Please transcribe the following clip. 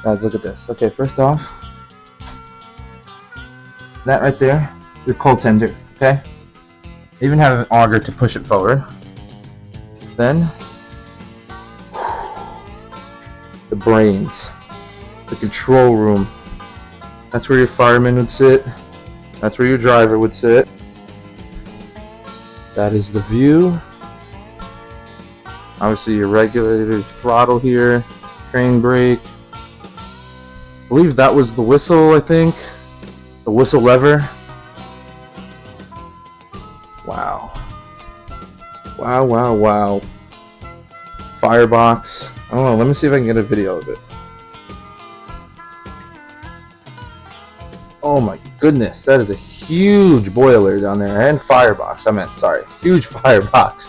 Guys, look at this. Okay, first off, that right there, your coal tender, okay? Even have an auger to push it forward. Then, the brains, the control room. That's where your fireman would sit. That's where your driver would sit. That is the view. Obviously your regulator, throttle here, train brake. I believe that was the whistle, I think. The whistle lever. Wow. Wow, wow, wow. Firebox. I don't know, let me see if I can get a video of it. Oh my goodness, that is a huge boiler down there. And firebox, I meant, sorry. Huge firebox.